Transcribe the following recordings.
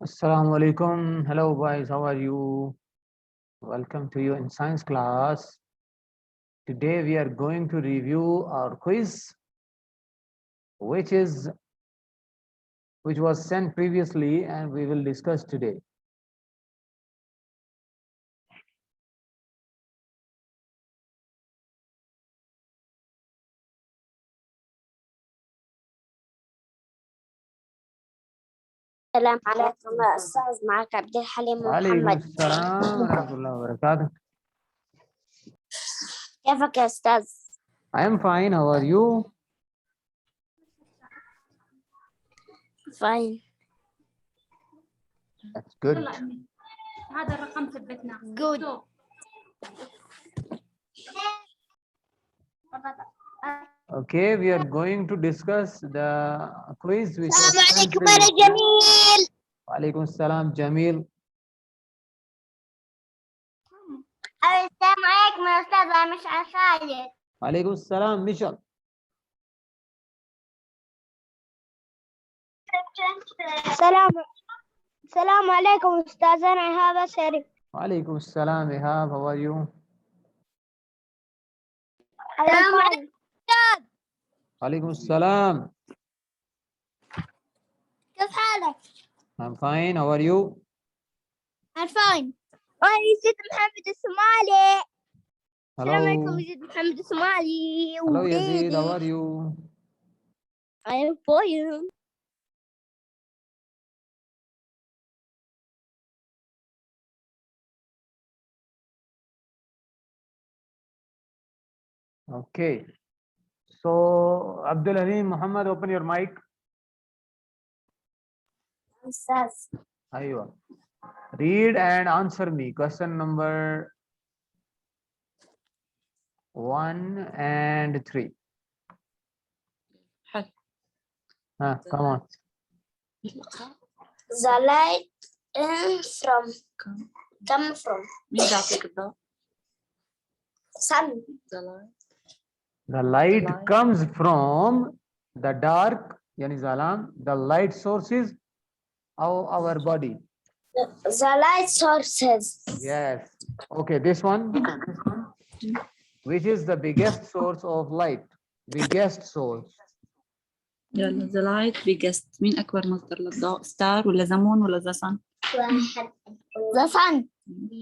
Assalamu alaikum. Hello guys, how are you? Welcome to you in science class. Today we are going to review our quiz which was sent previously and we will discuss today. السلام عليكم يا أستاذ، معك عبد الحليم Alaikum محمد. assalam wa rahmatullahi wa barakatuh. كيفك يا أستاذ؟ I am fine. How are you? Fine. That's good. هذا الرقم ثبتناه. Good. Okay, we are going to discuss the quiz which was السلام sent عليكم أنا previously. جميل. Alaikum assalam, Jamil. السلام عليكم يا أستاذ، أنا مشعل خالد. Alaikum assalam, Mishal. السلام عليكم أستاذنا إيهاب شريف. Alaikum assalam, Ihab. How are you? السلام عليكم. Alaikum assalam. كيف حالك؟ I'm fine. How are you? I'm fine. أنا يزيد محمد الصومالي. السلام عليكم Hello. يزيد محمد الصومالي. Hello, Yazid. How are you? I am fine. Okay. So, Abdul Halim Muhammad, open your mic. أستاذ. Aywa. Read and answer me. Question number 1 and 3. Come on. The light come from مين بيعطيك الضوء؟ sun. The light comes from the dark, yani zalam. The light sources of our body. The light sources. Yes. Okay, this one. Which is the biggest source of light? Biggest source. يلا the light biggest. مين أكبر مصدر للضوء؟ ستار ولا زمون ولا the sun؟ The sun.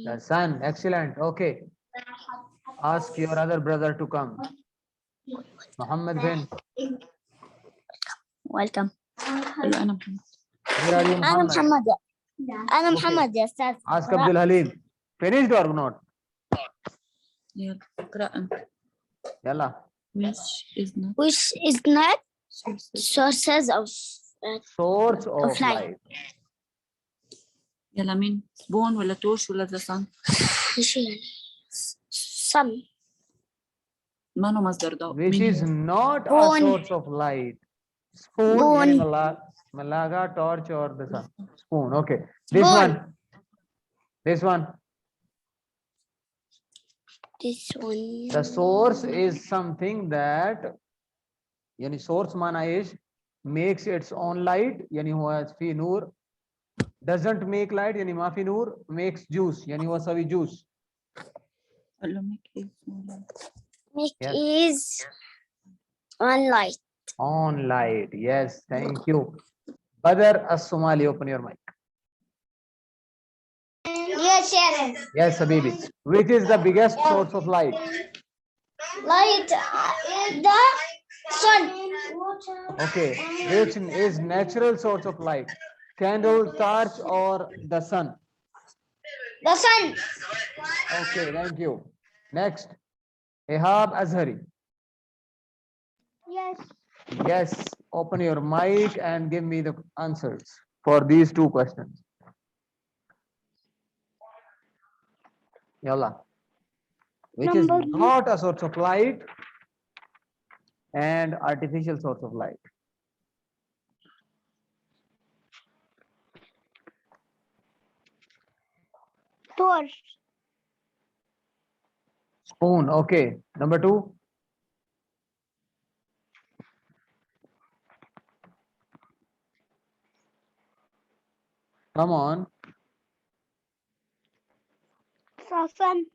The sun. Excellent. Okay. Ask your other brother to come. Muhammad bin. Welcome. قل له أنا محمد. Where are you, أنا Muhammad? محمد. أنا Okay. محمد يا أستاذ. Ask Abdul Halim. Finished or not? يلا اقرأ أنت. Yalla. Which is not sources of Source of light. light. يلا مين؟ سبون ولا توش ولا the sun؟ sun. ما له مصدر ضوء. Which مين is هو؟ not a Bone. source of light. Spoon. Bone. Yani malaga, torch or the sun. Spoon. Okay. This Bone. one. This one. This one. The source is something that yani source mana is makes its own light, yani huwa fi noor. Doesn't make light, yani ma fi noor. Makes juice, yani huwa savi juice. قل له Make Yes. is one light. On light. Yes, thank you. Badr As-Somali, open your mic. Yes, yes. Yes, Habibi. Which is the biggest source of light? Light is the sun. Okay. Which is natural source of light? Candle, torch, or the sun? The sun. Okay, thank you. Next, Ehab Azhari. Yes. Yes, open your mic and give me the answers for these two questions. Yalla. Which is Number not a source of light and artificial source of light. Torch. Spoon. Okay. Number 2. Come on. sun.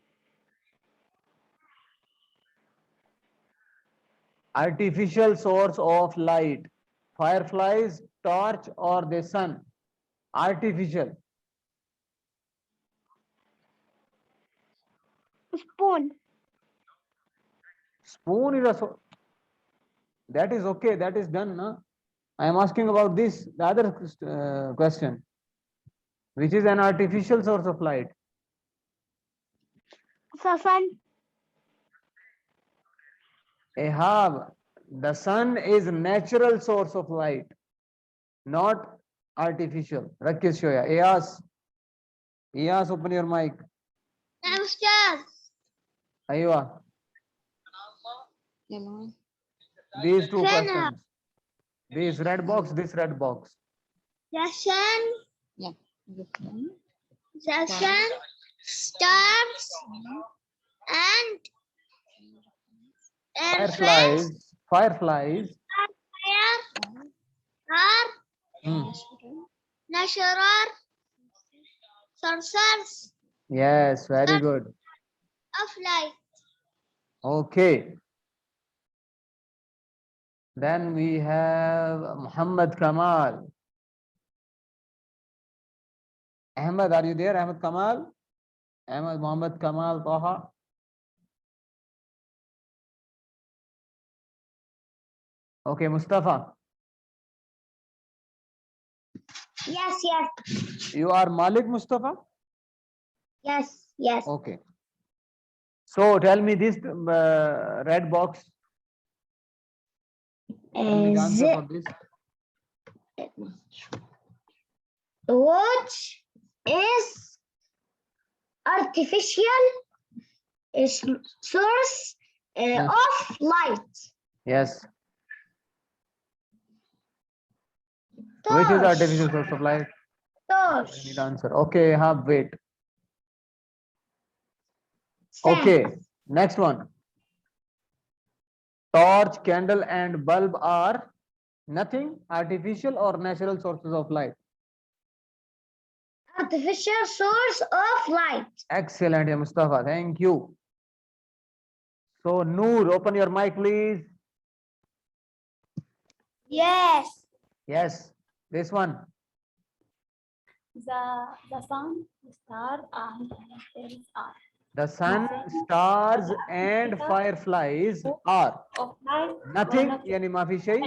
Artificial source of light. Fireflies, torch, or the sun. Artificial. Spoon. Spoon is a that is okay, that is done. No? I am asking about this, the other question, which is an artificial source of light. Sun. Ahab, the sun is a natural source of light, not artificial. Rakis Shoya. Iyas, open your mic. Aywa. These two questions. This red box, this red box. The sun. Yeah. The sun, stars, and Fireflies. Fireflies. fire are Hmm. natural sources Yes, very good. of light. Okay. Then we have Muhammad Kamal. Ahmed, are you there? Ahmed Kamal? Ahmed Muhammad Kamal Taha. Okay, Mustafa. Yes, yes, You are Malik Mustafa? yes, yes. Okay. So tell me this red box. Tell me the answer for this. Which is artificial source Yes. of light. Yes. Which is artificial source of light? Torch. Tell me the answer. Okay, have wait. Sun. Okay, next one. Torch, candle, and bulb are nothing, artificial or natural sources of light. Artificial source of light. Excellent, ya Mustafa. Thank you. So, Noor, open your mic, please. Yes. Yes, this one. The sun, the star, and fireflies are The sun, stars, and fireflies are of light. nothing. nothing. يعني ما في شيء.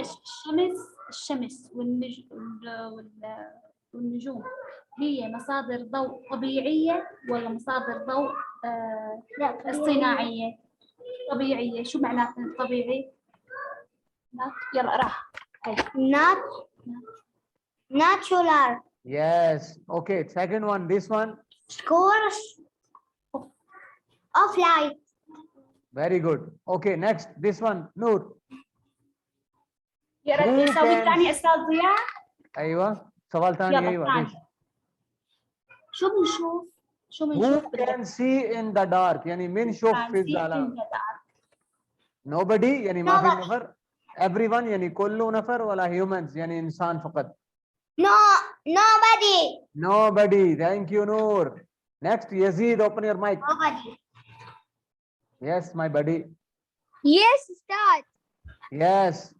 الشمس والنجوم هي مصادر ضوء طبيعية ولا مصادر ضوء اصطناعية؟ طبيعية. شو معناته طبيعي؟ يلا راح. Not natural. Yes. Okay. Second one. This one. Source of light. Very good. Okay. Next. This one. Noor. يا Who رب يسوي can- الثاني أستاذ ضياء. أيوة. سؤال ثاني. يلا أيوة. الثاني. ليش؟ شو بنشوف؟ شو Who بنشوف can see in the dark? يعني من شوف في الظلام. Nobody يعني ما في Nobody. نفر. Everyone يعني كل نفر ولا humans يعني إنسان فقط. No, nobody. Nobody. Thank you, Noor. Next, Yazid, open your mic. Nobody. Yes, my buddy. Yes, start. Yes.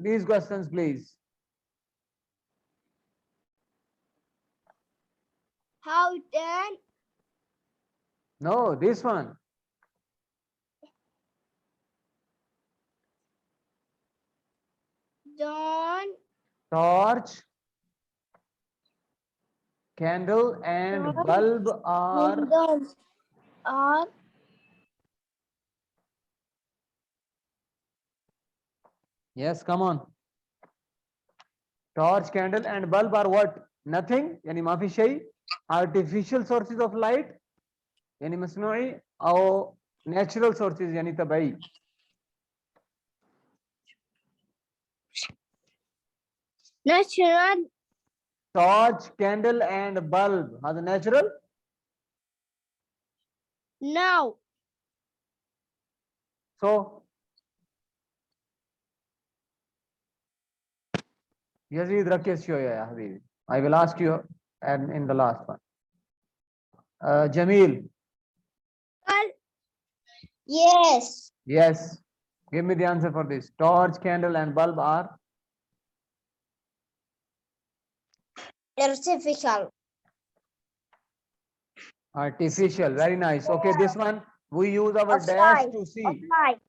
These questions, please. How then? No, this one. Dawn. Torch, candle, and bulb are Windows are yes. Come on. Torch, candle, and bulb are what? Nothing. यानी माफी शई. Artificial sources of light. यानी मसनूई और natural sources यानी तबाई. natural. Torch, candle, and bulb are the natural. No. So, Yazid, ركز شوية يا حبيبي. I will ask you and in the last one. Jamil. Yes. Yes. Give me the answer for this. Torch, candle, and bulb are Artificial. artificial. Very nice. Okay, this one we use our Of dash light. to see. Of light.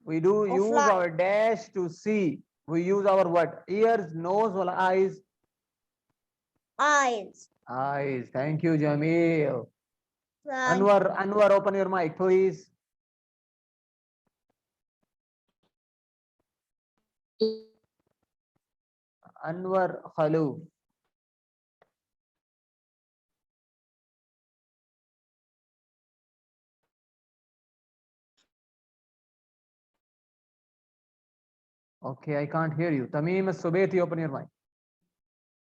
We do use light. our dash to see. We use our what? Ears, nose, or eyes? Eyes. Eyes. Thank you, Jamil. Sun. Anwar, open your mic, please. Anwar Khaloo. Okay, I can't hear you. Tamim Subeti, open your mic.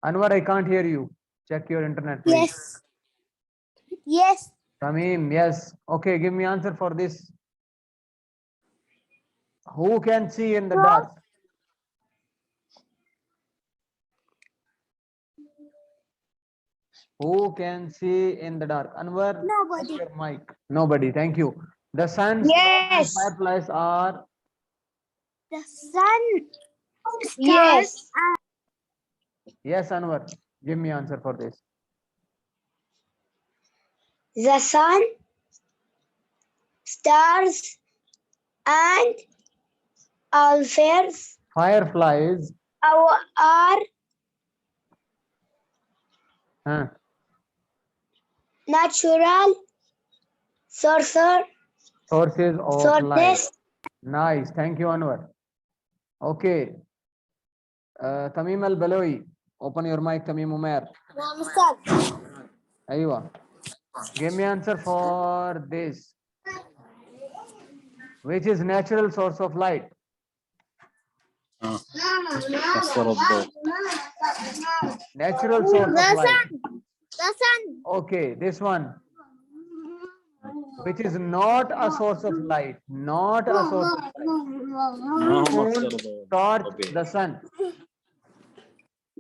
Anwar, I can't hear you. Check your internet, please. Yes. Yes. Tamim, yes. Okay, give me answer for this. Who can see in the dark? Who can see in the dark? Anwar, Nobody. check your mic. Nobody. Thank you. The sun, stars, and Yes. fireflies are The sun. Yes. yes, Anwar. Give me answer for this. The sun, stars, and alphas Fireflies. are Huh. natural sources Sources of light. sources. Nice. Thank you, Anwar. Okay. Tamim Al Baloyi. Open your mic, Tamim Umair. Aywa. Give me answer for this. Which is natural source of light? مصدر الضوء. Natural source of light. The sun. Okay, this one. Which is not a source of light. Not a source of light. ما هو Moon, مصدر ضوء torch, طبيعي. the sun.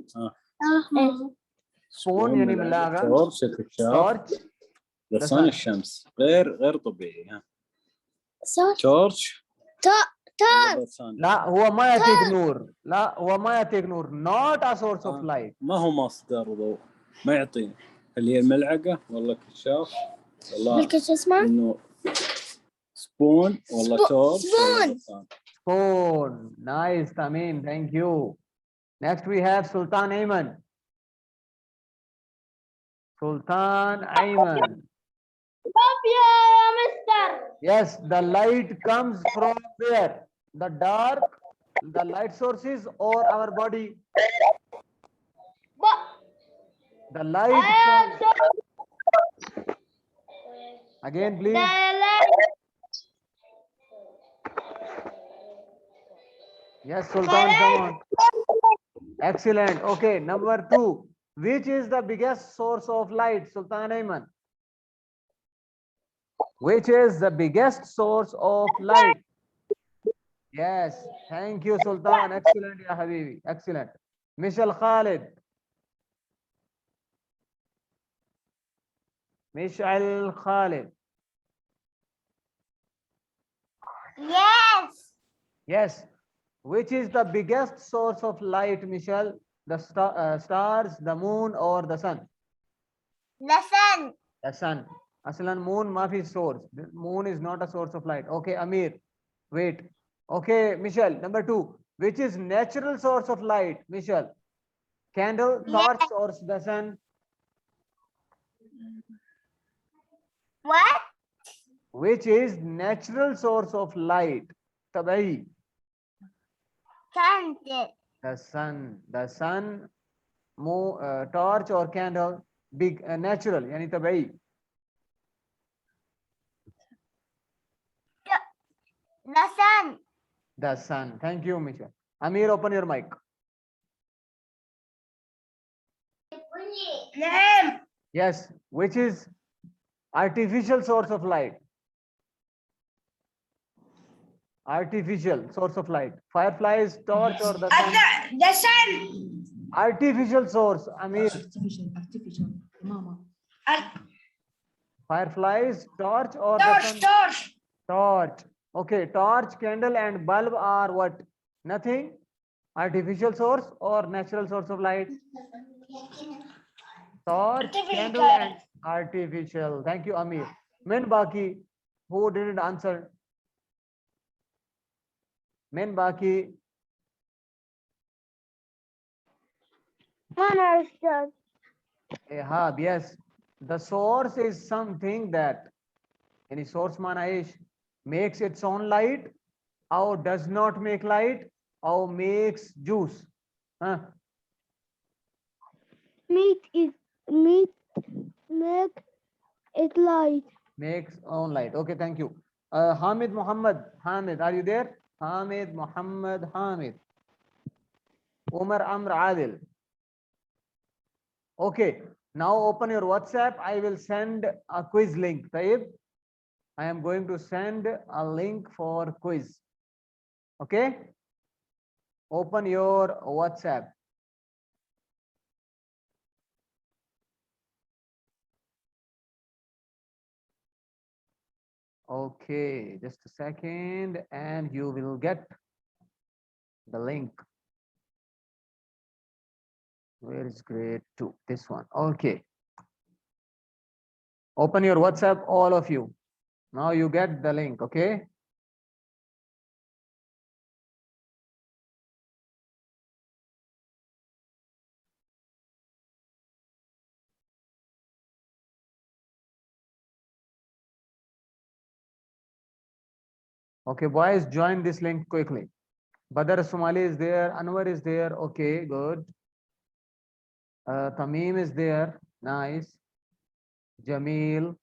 سبون Spoon يعني ملاغة. تورش الكشاف Torch. لسان الشمس غير طبيعي. ها تورش لا هو ما يعطيك نور. لا هو ما يعطيك نور. Not a source of light. ما هو مصدر ضوء ما يعطينا اللي هي الملعقة والله كشاف والله انه سبون والله تورش والله لسان. Spoon. Nice, Tamim. Thank you. Next we have Sultan Ayman. Sultan Ayman. Yes, the light comes from where? The dark, the light sources, or our body? The light comes. Again, please. Yes, Sultan, come on. Excellent. Okay, number 2. Which is the biggest source of light, Sultan Ayman? Which is the biggest source of light? Yes, thank you, Sultan. Excellent, ya Habibi. Excellent. Mishal Khalid. Mishal Khalid. Yes. Yes. Which is the biggest source of light, Michelle? The stars, the moon, or the sun? The sun. The sun. Aslan moon mafi source. The moon is not a source of light. Okay, Amir. Wait. Okay, Michelle. Number 2. Which is natural source of light, Michelle? Candle, torch, or the sun? What? Which is natural source of light? Tabai. Candle. The sun. The sun, torch or candle, big natural. Yani tabai. The sun. The sun. Thank you, Michelle. Amir, open your mic. Yes. Which is artificial source of light? Artificial source of light. Fireflies, torch, or the sun? The sun. Artificial source. Amir. artificial ماما Fireflies, torch or the sun? Torch. Okay, torch, candle and bulb are what? Nothing. Artificial source or natural source of light? Torch, candle and artificial. Thank you, Amir. Men Baki, who didn't answer? Men Baki. Ehab, yes. The source is something that any source manaish makes its own light or does not make light or makes juice. Huh? Meat make it light. Makes own light. Okay, thank you. Hamid Muhammad. Hamid, are you there? Hamid Muhammad Hamid. Umar Amr Adil. Okay, now open your WhatsApp. I will send a quiz link. Taib. I am going to send a link for quiz. Okay. Open your WhatsApp. Okay, just a second, and you will get the link. Where is grade 2? This one. Okay. Open your WhatsApp, all of you. Now you get the link, okay? Okay, boys, join this link quickly. Badr Somali is there, Anwar is there. Okay, good. Tamim is there. Nice. Jamil.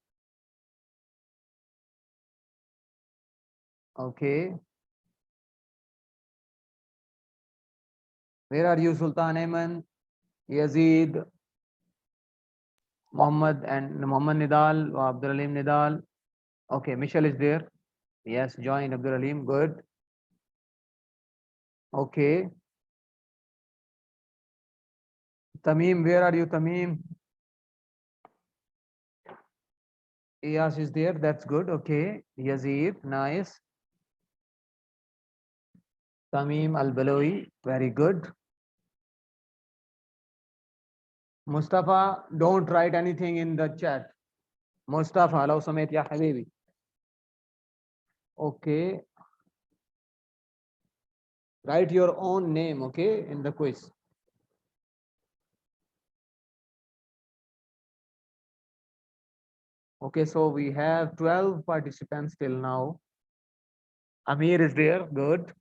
Okay. Where are you, Sultan Ayman, Yazid, Muhammad and Muhammad Nidal, Abdul Alim Nidal? Okay, Michelle is there. Yes, join Abdul Alim. Good. Okay. Tamim, where are you, Tamim? Iyas is there. That's good. Okay. Yazid, nice. Tamim Al-Balawi, very good. Mustafa, don't write anything in the chat. Mustafa, law samet ya habibi. Okay. Write your own name, okay, in the quiz. Okay, so we have 12 participants till now. Amir is there. Good.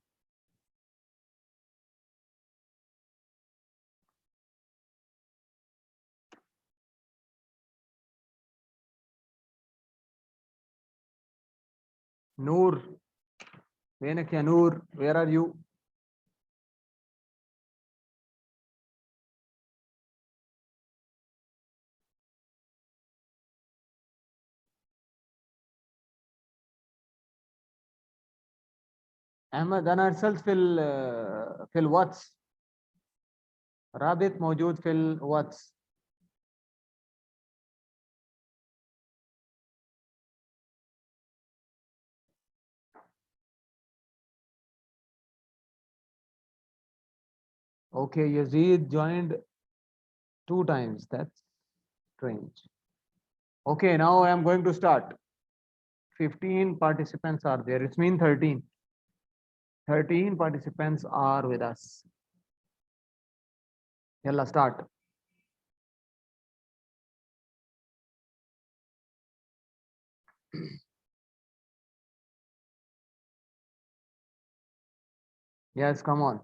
Noor. Venak ya Noor, where are you? Ahmed, أنا أرسلت في الواتس. رابط موجود في الواتس. Okay, Yazid joined 2 times. That's strange. Okay, now I am going to start. 15 participants are there. It's mean 13. 13 participants are with us. Yalla, start. Yes, come on.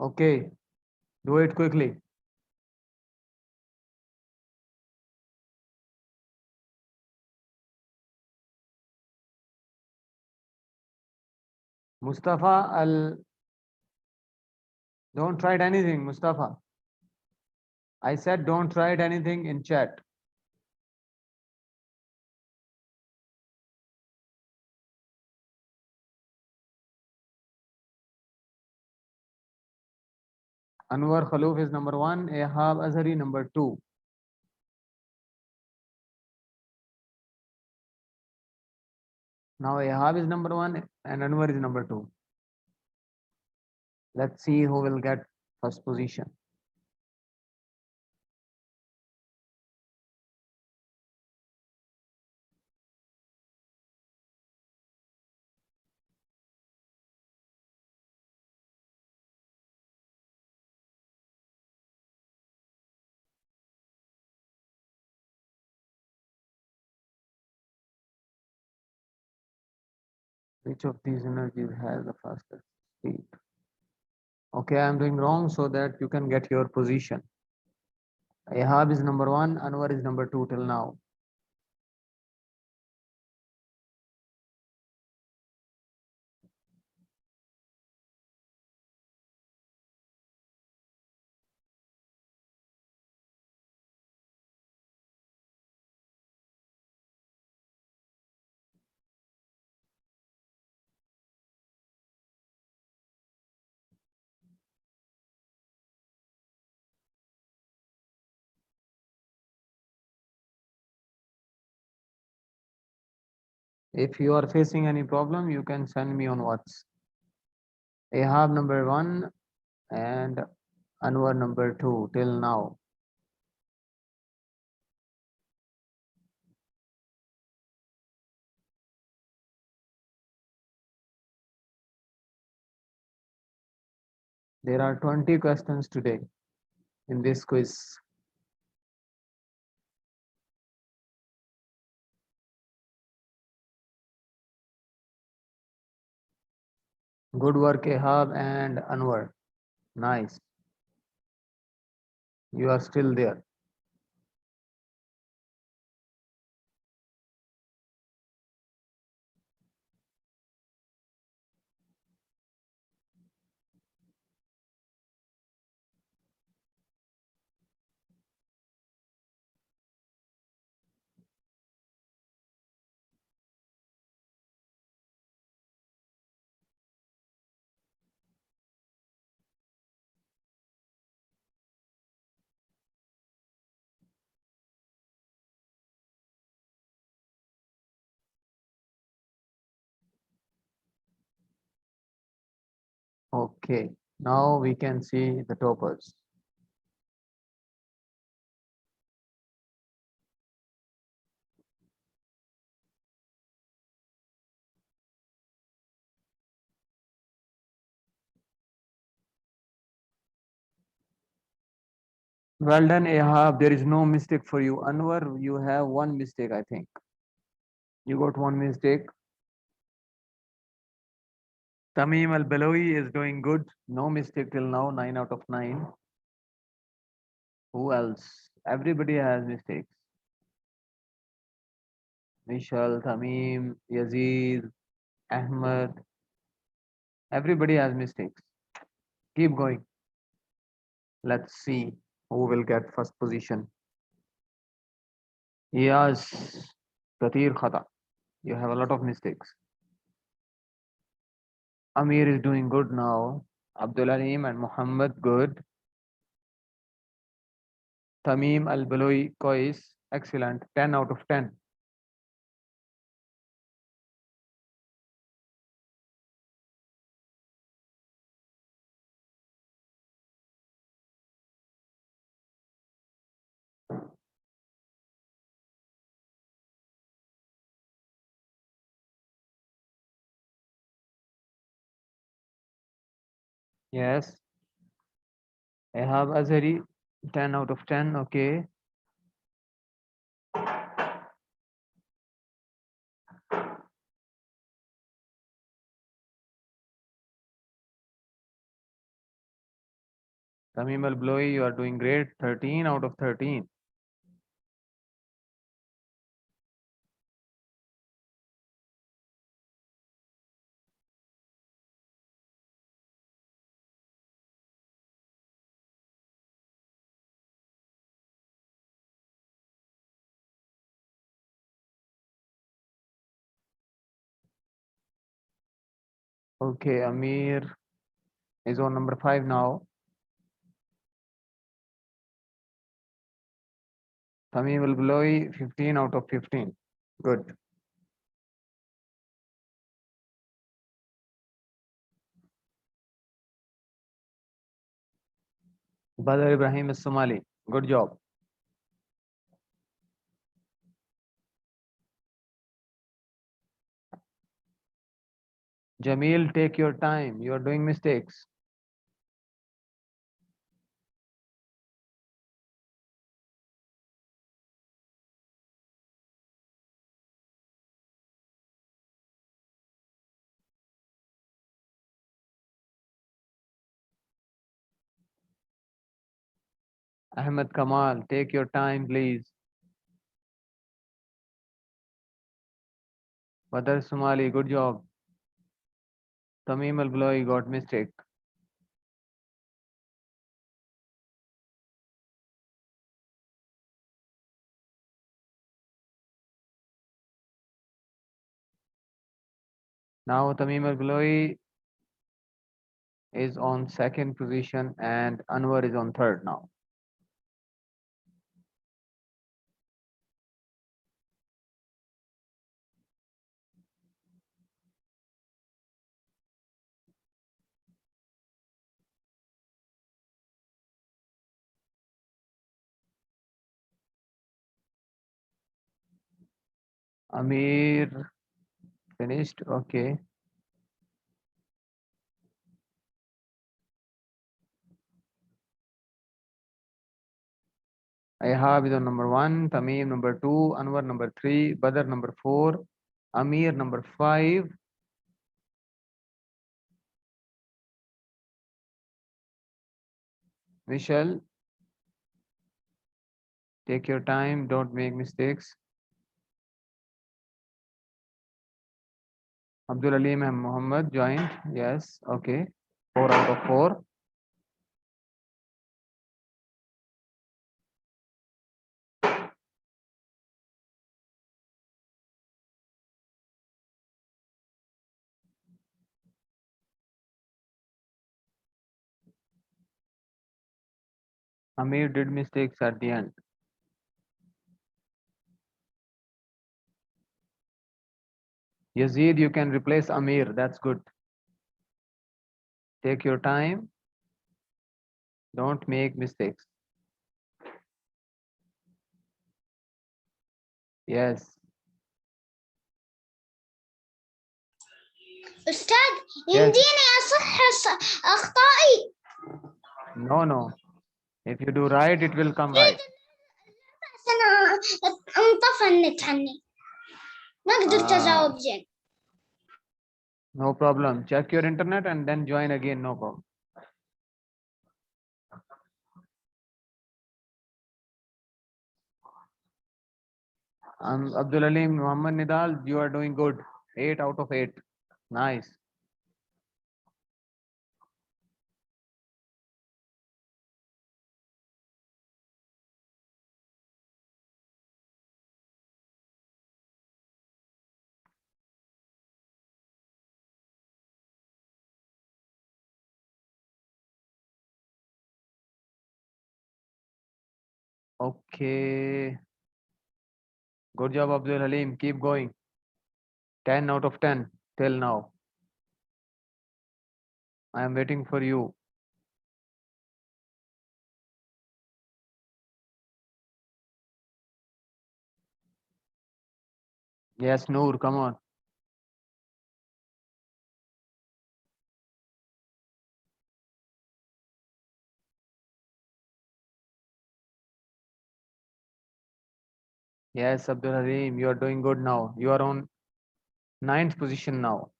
Okay, do it quickly. Mustafa Al. Don't write anything, Mustafa. I said don't write anything in chat. Anwar Khaloof is number 1, Ehab Azhari number 2. Now Ehab is number 1 and Anwar is number 2. Let's see who will get first position. Which of these energies has the fastest speed? Okay, I'm doing wrong so that you can get your position. Ehab is number 1, Anwar is number 2 till now. If you are facing any problem, you can send me on WhatsApp. Ehab number 1 and Anwar number 2 till now. There are 20 questions today in this quiz. Good work, Ehab and Anwar. Nice. You are still there. Okay, now we can see the toppers. Well done, Ehab. There is no mistake for you. Anwar, you have one mistake, I think. You got one mistake. Tamim Al-Balawi is doing good. No mistake till now, 9 out of 9. Who else? Everybody has mistakes. Vishal, Tamim, Yazid, Ahmed. Everybody has mistakes. Keep going. Let's see who will get first position. Yes, Katir Khata. You have a lot of mistakes. Amir is doing good now. Abdul Alim and Muhammad good. Tamim Al-Baloi Kois, excellent. 10 out of 10. Yes. Ehab Azhari, 10 out of 10. Okay. Tamim Al-Baloi, you are doing great. 13 out of 13. Okay, Amir is on number 5 now. Tamim al-Bulawi, 15 out of 15. Good. Badr Ibrahim al-Somali. Good job. Jamil, take your time. You are doing mistakes. Ahmed Kamal, take your time, please. Badr Somali, good job. Tamim al-Bulawi got mistake. Now Tamim al-Bulawi is on second position and Anwar is on third now. Amir finished. Okay. Ihab is on number 1, Tamim number 2, Anwar number 3, Badr number 4, Amir number 5. Vishal, take your time, don't make mistakes. Abdul Alim Muhammad joined. Yes, okay. 4 out of 4. Amir did mistakes at the end. Yazid, you can replace Amir. That's good. Take your time. Don't make mistakes. Yes. أستاذ Yes. يمديني أصحح أخطائي. No. If you do right, it will come right. بس أنا انطفى النت عني. ما قدرت أجاوب زين. No problem. Check your internet and then join again. No problem. Abdul Alim Muhammad Nidal, you are doing good. 8 out of 8. Nice. Okay. Good job, Abdul Halim. Keep going. 10 out of 10 till now. I am waiting for you. Yes, Noor, come on. Yes, Abdul Halim, you are doing good now. You are on 9th position now.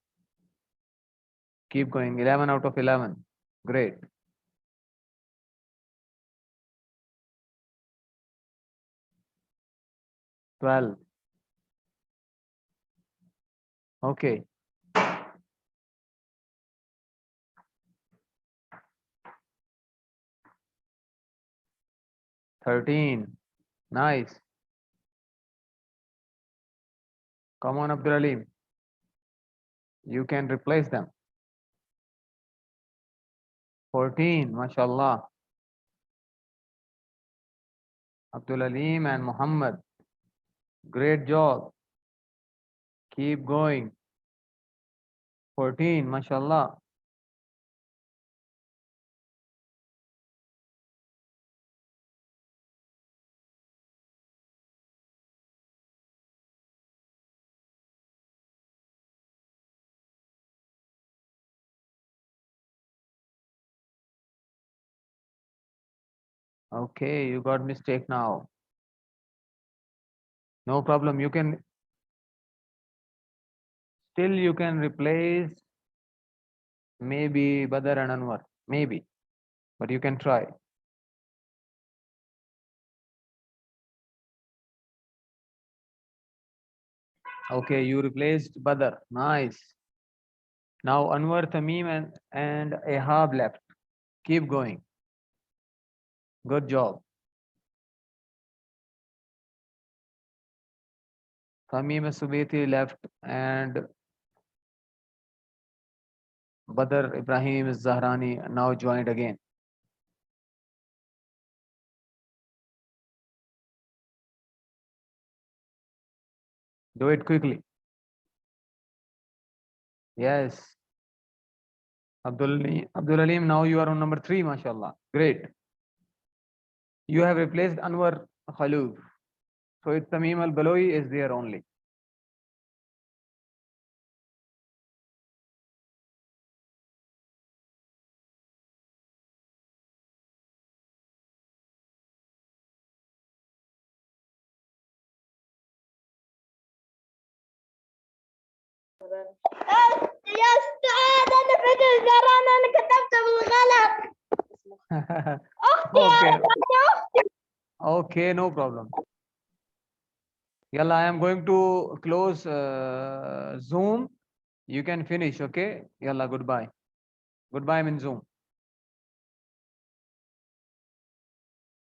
Keep going. 11 out of 11. Great. $12. Okay. $13. Nice. Come on, Abdul Halim. You can replace them. 14, mashallah. Abdul Alim and Muhammad, great job. Keep going. 14, mashallah. Okay, you got mistake now. No problem. You can replace maybe Badr and Anwar, maybe, but you can try. Okay, you replaced Badr. Nice. Now Anwar, Tamim, and Ahab left. Keep going. Good job. Tamim Subeti left and Badr Ibrahim Zahrani now joined again. Do it quickly. Yes. Abdul Alim, now you are on number 3, mashallah. Great. You have replaced Anwar Khaloof. So it's Tamim al-Baloyi is there only. يا استاذ انا فكر القران انا كتبته بالغلط. Okay. Okay, no problem. Yalla, I am going to close Zoom. You can finish, okay? Yalla, goodbye. Goodbye, I'm in Zoom.